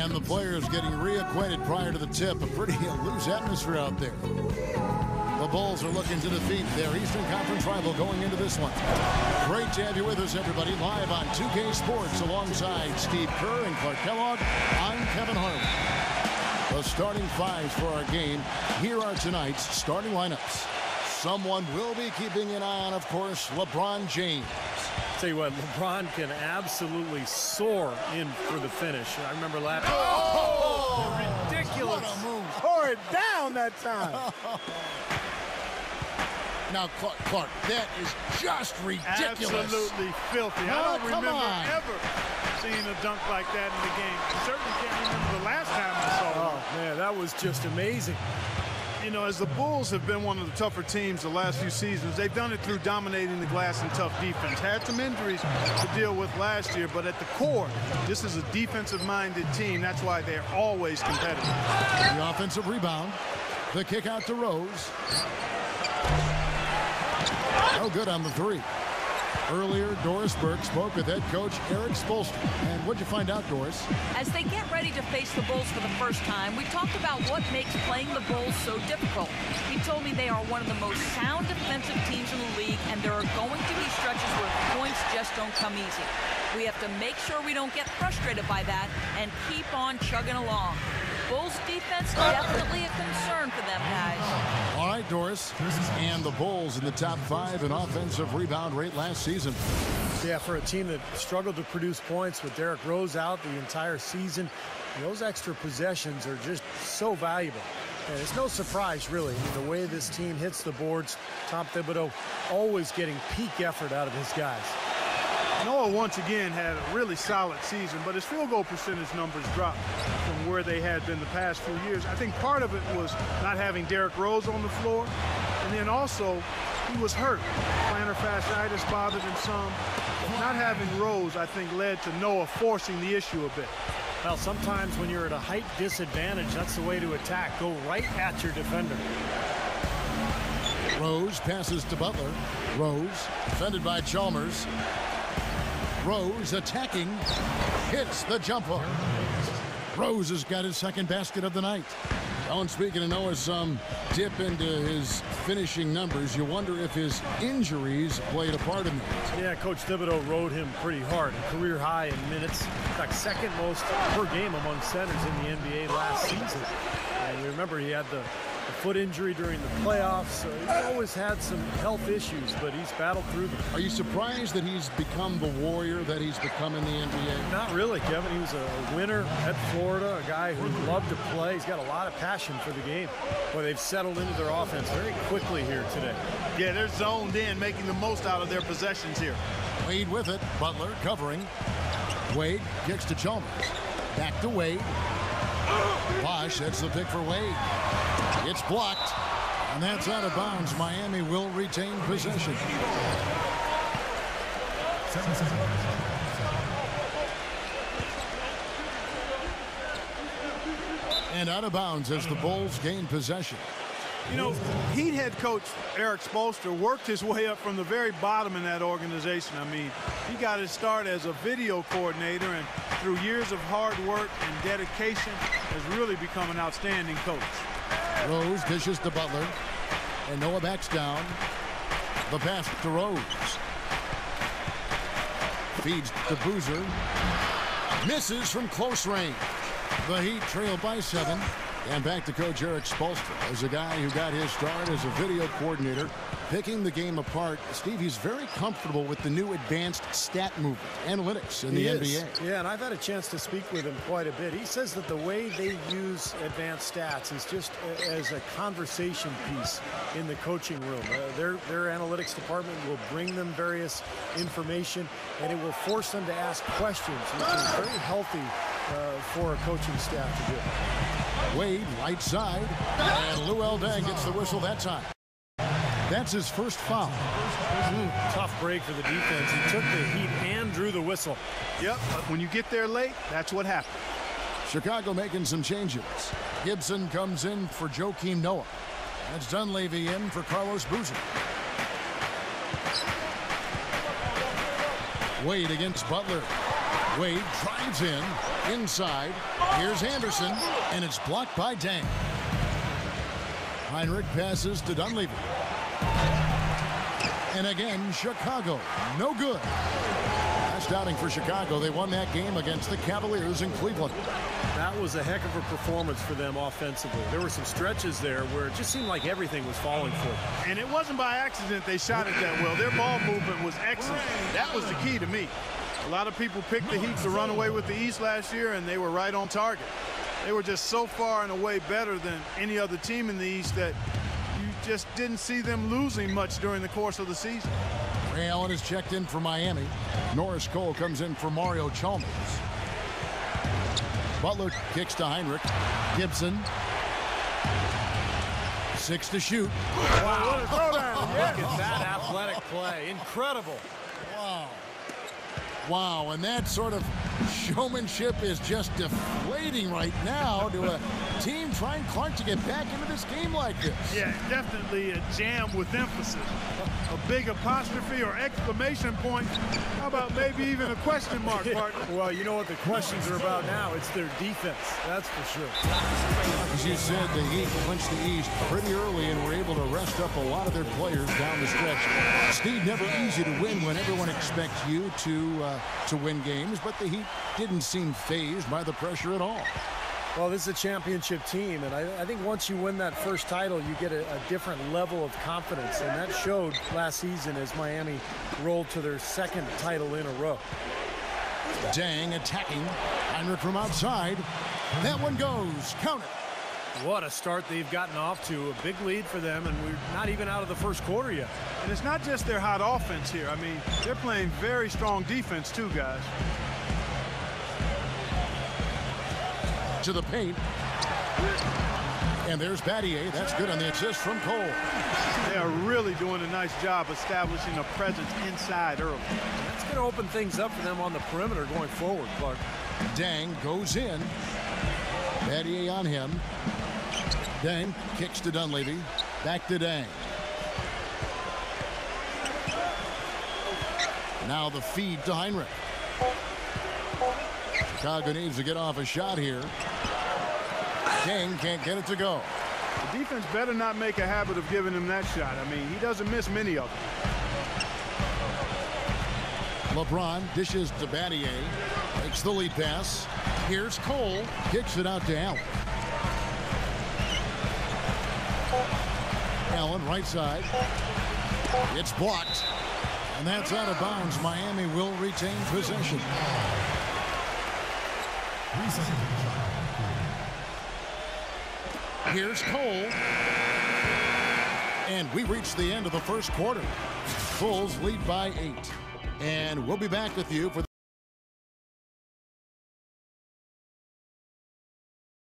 And the players getting reacquainted prior to the tip. A pretty loose atmosphere out there. The Bulls are looking to defeat their Eastern Conference rival going into this one. Great to have you with us, everybody, live on 2K Sports alongside Steve Kerr and Clark Kellogg. I'm Kevin Harlan. The starting fives for our game. Here are tonight's starting lineups. Someone will be keeping an eye on, of course, LeBron James. Tell you what, LeBron can absolutely soar in for the finish. I remember last. Ridiculous! What a move! Tore it down that time. Now, Clark, that is just ridiculous. Absolutely filthy. I don't remember ever seeing a dunk like that in the game. I certainly can't remember the last time I saw it. Oh, man, that was just amazing. You know, as the Bulls have been one of the tougher teams the last few seasons, they've done it through dominating the glass and tough defense. Had some injuries to deal with last year, but at the core, this is a defensive-minded team. That's why they're always competitive. The offensive rebound. The kick out to Rose. No good on the three. Earlier, Doris Burke spoke with head coach Eric Spoelstra. And what'd you find out, Doris? As they get ready to face the Bulls for the first time, we talked about what makes playing the Bulls so difficult. He told me they are one of the most sound defensive teams in the league, and there are going to be stretches where points just don't come easy. We have to make sure we don't get frustrated by that and keep on chugging along. Bulls defense definitely a concern for them, guys. All right, Doris. And the Bulls in the top 5 in offensive rebound rate last season. Yeah, for a team that struggled to produce points with Derrick Rose out the entire season, those extra possessions are just so valuable. And it's no surprise, really, the way this team hits the boards. Tom Thibodeau always getting peak effort out of his guys. Noah once again had a really solid season, but his field goal percentage numbers dropped from where they had been the past few years. I think part of it was not having Derrick Rose on the floor, and then also he was hurt. Plantar fasciitis bothered him some. But not having Rose, I think, led to Noah forcing the issue a bit. Well, sometimes when you're at a height disadvantage, that's the way to attack. Go right at your defender. Rose passes to Butler. Rose, defended by Chalmers. Rose attacking, hits the jump hook. Rose has got his second basket of the night. Oh, and speaking of Noah, some dip into his finishing numbers. You wonder if his injuries played a part in that. Yeah, Coach Thibodeau rode him pretty hard. Career high in minutes. In fact, second most per game among centers in the NBA last season. And you remember he had the foot injury during the playoffs. So he's always had some health issues, but he's battled through them. Are you surprised that he's become the warrior that he's become in the NBA? Not really, Kevin. He was a winner at Florida, a guy who loved to play. He's got a lot of passion for the game. Boy, they've settled into their offense very quickly here today. Yeah, they're zoned in, making the most out of their possessions here. Wade with it. Butler covering. Wade kicks to Chalmers. Back to Wade. Bosch, that's the pick for Wade. It's blocked, and that's out of bounds. Miami will retain possession. And out of bounds as the Bulls gain possession. You know, Heat head coach Eric Spoelstra worked his way up from the very bottom in that organization. I mean, he got his start as a video coordinator, and through years of hard work and dedication has really become an outstanding coach. Rose dishes to Butler, and Noah backs down. The pass to Rose. Feeds to Boozer. Misses from close range. The Heat trail by 7. And back to Coach Eric Spoelstra as a guy who got his start as a video coordinator, picking the game apart. Steve, he's very comfortable with the new advanced stat movement, analytics in the NBA. Yeah, and I've had a chance to speak with him quite a bit. He says that the way they use advanced stats is just as a conversation piece in the coaching room. Their analytics department will bring them various information, and it will force them to ask questions, which is very healthy for a coaching staff to do. Wade, right side, and Luol Deng gets the whistle that time. That's his first foul. Tough break for the defense. He took the heat and drew the whistle. Yep, when you get there late, that's what happened. Chicago making some changes. Gibson comes in for Joakim Noah. That's Dunleavy in for Carlos Boozer. Wade against Butler. Wade drives in, inside. Here's Anderson, and it's blocked by Dang. Heinrich passes to Dunleavy. And again, Chicago, no good. Last outing for Chicago, they won that game against the Cavaliers in Cleveland. That was a heck of a performance for them offensively. There were some stretches there where it just seemed like everything was falling for them. And it wasn't by accident they shot it that well. Their ball movement was excellent. That was the key to me. A lot of people picked the Heat to run away with the East last year, and they were right on target. They were just so far and away better than any other team in the East that you just didn't see them losing much during the course of the season. Ray Allen is checked in for Miami. Norris Cole comes in for Mario Chalmers. Butler kicks to Heinrich. Gibson. 6 to shoot. Wow, what a throwdown. Look at that athletic play. Incredible. Wow. Wow, and that sort of showmanship is just deflating right now to a team trying Clark to get back into this game like this. Yeah, definitely a jam with emphasis. A big apostrophe or exclamation point. How about maybe even a question mark, partner? Well, you know what the questions are about now. It's their defense, that's for sure. As you said, the Heat clinched the East pretty early and were able to rest up a lot of their players down the stretch. Steve, never easy to win when everyone expects you to win games, but the Heat didn't seem fazed by the pressure at all. Well, this is a championship team, and I think once you win that first title, you get a different level of confidence, and that showed last season as Miami rolled to their second title in a row. Dang attacking. Heinrich from outside. That one goes. Count it. What a start they've gotten off to. A big lead for them, and we're not even out of the first quarter yet. And it's not just their hot offense here. I mean, they're playing very strong defense too, guys. To the paint. And there's Battier. That's good on the assist from Cole. They are really doing a nice job establishing a presence inside early. That's going to open things up for them on the perimeter going forward, Clark. Dang goes in. Battier on him. Dang kicks to Dunleavy. Back to Dang. Now the feed to Heinrich. Chicago needs to get off a shot here. Dang can't get it to go. The defense better not make a habit of giving him that shot. I mean, he doesn't miss many of them. LeBron dishes to Battier. Makes the lead pass. Here's Cole. Kicks it out to Allen. Allen right side. It's blocked. And that's out of bounds. Miami will retain possession. Here's Cole. And we reach the end of the first quarter. Bulls lead by 8. And we'll be back with you for